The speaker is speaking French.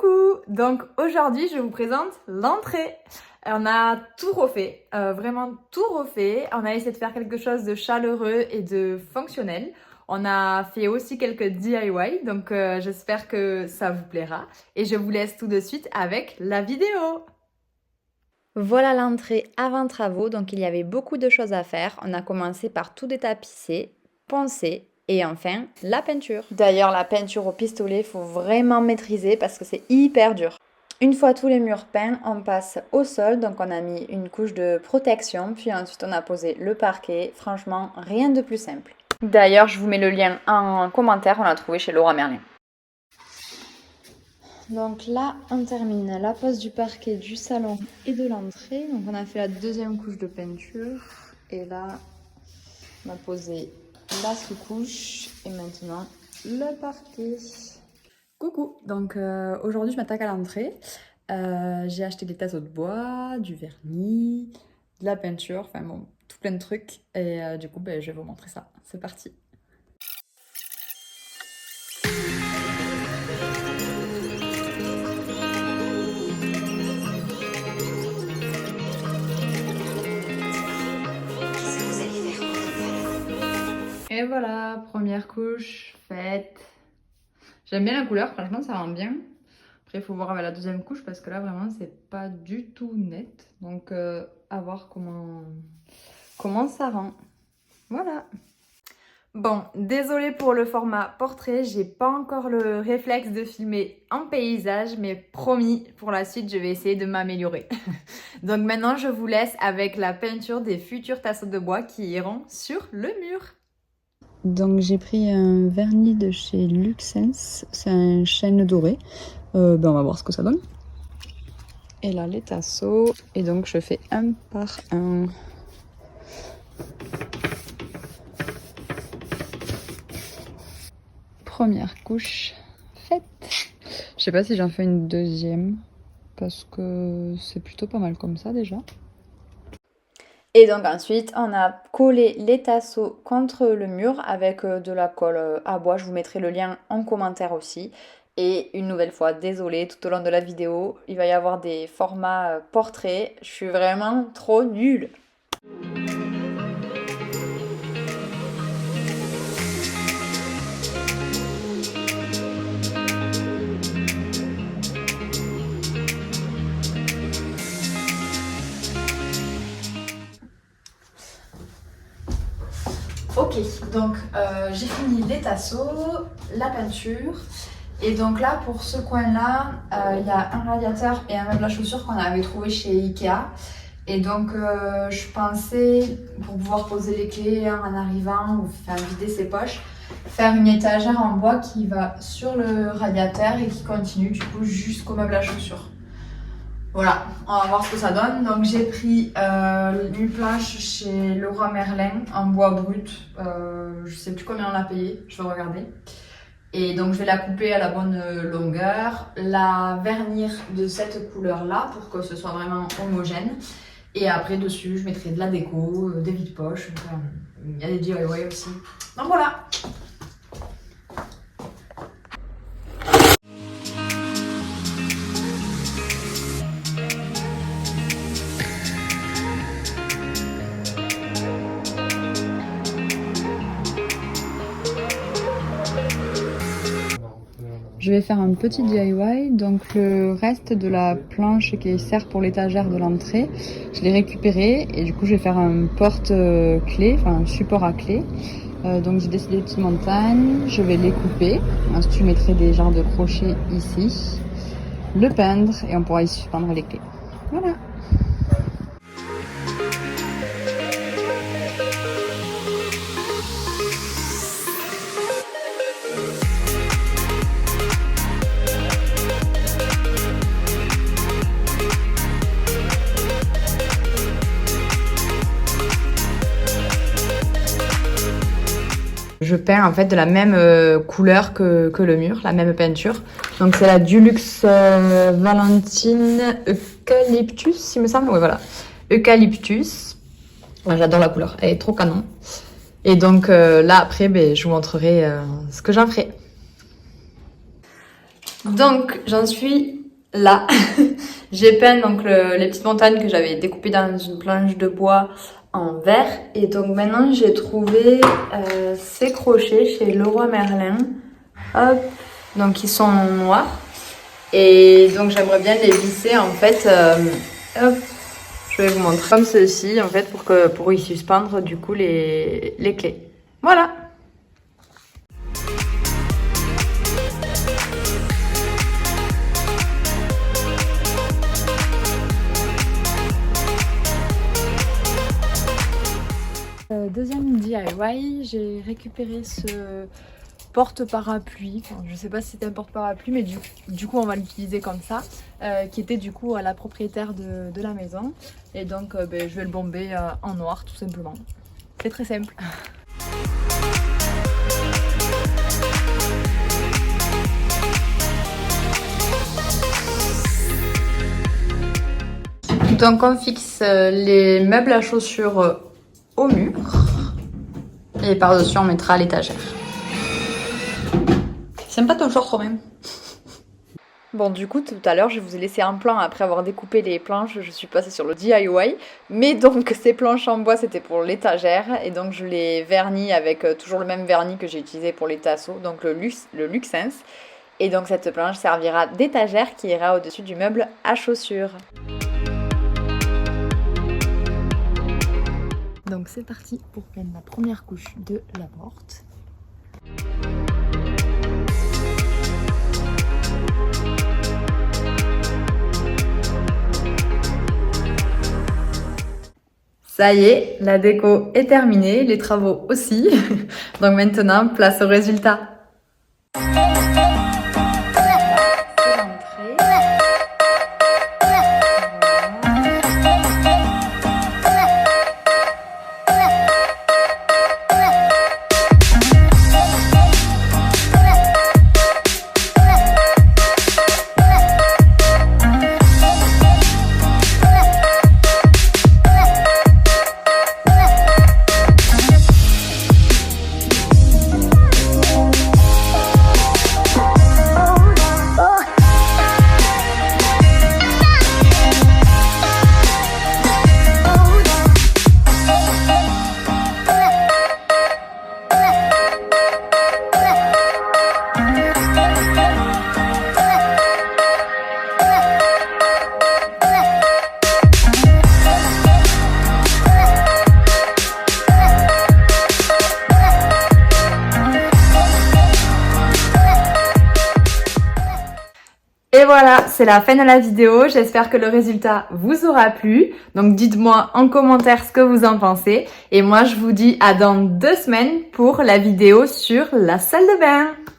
Coucou! Donc aujourd'hui je vous présente l'entrée. On a tout refait, vraiment tout refait. On a essayé de faire quelque chose de chaleureux et de fonctionnel. On a fait aussi quelques DIY, donc j'espère que ça vous plaira. Et je vous laisse tout de suite avec la vidéo. Voilà l'entrée avant travaux, donc il y avait beaucoup de choses à faire. On a commencé par tout détapisser, poncer et enfin la peinture. D'ailleurs la peinture au pistolet, il faut vraiment maîtriser parce que c'est hyper dur. Une fois tous les murs peints, on passe au sol, donc on a mis une couche de protection, puis ensuite on a posé le parquet. Franchement, rien de plus simple. D'ailleurs, je vous mets le lien en commentaire, on l'a trouvé chez Leroy Merlin. Donc là, on termine la pose du parquet du salon et de l'entrée. Donc on a fait la deuxième couche de peinture. Et là, on a posé la sous-couche. Et maintenant, le parquet. Coucou. Donc aujourd'hui, je m'attaque à l'entrée. J'ai acheté des tasseaux de bois, du vernis, de la peinture. Enfin bon, tout plein de trucs. Et du coup, je vais vous montrer ça. C'est parti. Et voilà, première couche faite. J'aime bien la couleur, franchement ça rend bien. Après il faut voir avec la deuxième couche parce que là vraiment c'est pas du tout net. Donc à voir comment ça rend. Voilà. Bon, désolée pour le format portrait, j'ai pas encore le réflexe de filmer en paysage, mais promis, pour la suite je vais essayer de m'améliorer. Donc maintenant je vous laisse avec la peinture des futurs tasseaux de bois qui iront sur le mur. Donc j'ai pris un vernis de chez Luxens, c'est un chêne doré. On va voir ce que ça donne. Et là les tasseaux, et donc je fais un par un. Première couche faite. Je sais pas si j'en fais une deuxième, parce que c'est plutôt pas mal comme ça déjà. Et donc ensuite, on a collé les tasseaux contre le mur avec de la colle à bois. Je vous mettrai le lien en commentaire aussi. Et une nouvelle fois, désolée, tout au long de la vidéo, il va y avoir des formats portraits. Je suis vraiment trop nulle. Ok, donc j'ai fini les tasseaux, la peinture. Et donc là, pour ce coin-là, il y a un radiateur et un meuble à chaussures qu'on avait trouvé chez Ikea. Et donc je pensais, pour pouvoir poser les clés en arrivant ou faire vider ses poches, faire une étagère en bois qui va sur le radiateur et qui continue du coup jusqu'au meuble à chaussures. Voilà, on va voir ce que ça donne. Donc j'ai pris une planche chez Leroy Merlin en bois brut. Je sais plus combien on l'a payé, je vais regarder. Et donc je vais la couper à la bonne longueur, la vernir de cette couleur-là pour que ce soit vraiment homogène. Et après dessus, je mettrai de la déco, des vides-poches. Il y a des DIY aussi. Donc voilà. Je vais faire un petit DIY, donc le reste de la planche qui sert pour l'étagère de l'entrée, je l'ai récupéré et du coup je vais faire un porte-clé, enfin un support à clé. Donc j'ai décidé des petites montagnes, je vais les couper, ensuite je mettrai des genres de crochets ici, le peindre et on pourra y suspendre les clés. Voilà. Je peins en fait de la même couleur que le mur, la même peinture. Donc c'est la Dulux Valentine Eucalyptus, il me semble. Oui, voilà. Eucalyptus. Ouais, j'adore la couleur, elle est trop canon. Et donc là après, je vous montrerai ce que j'en ferai. Donc j'en suis là. J'ai peint donc les petites montagnes que j'avais découpées dans une planche de bois en vert. Et donc maintenant j'ai trouvé ces crochets chez Leroy Merlin. Hop, donc ils sont noirs. Et donc j'aimerais bien les visser en fait. Hop, je vais vous montrer comme ceci en fait pour y suspendre du coup les clés. Voilà. Deuxième DIY, j'ai récupéré ce porte-parapluie, enfin, je sais pas si c'était un porte-parapluie mais du coup on va l'utiliser comme ça, qui était du coup à la propriétaire de la maison et donc je vais le bomber en noir tout simplement. C'est très simple. Donc on fixe les meubles à chaussures au mur et par-dessus on mettra l'étagère. Sympa ton short Romain. Bon du coup tout à l'heure je vous ai laissé un plan après avoir découpé les planches, je suis passée sur le DIY. Mais donc ces planches en bois c'était pour l'étagère et donc je les vernis avec toujours le même vernis que j'ai utilisé pour les tasseaux, donc le Luxens. Et donc cette planche servira d'étagère qui ira au-dessus du meuble à chaussures. Donc c'est parti pour peindre la première couche de la porte. Ça y est, la déco est terminée, les travaux aussi. Donc maintenant, place au résultat. Et voilà, c'est la fin de la vidéo. J'espère que le résultat vous aura plu. Donc dites-moi en commentaire ce que vous en pensez. Et moi, je vous dis à dans 2 semaines pour la vidéo sur la salle de bain.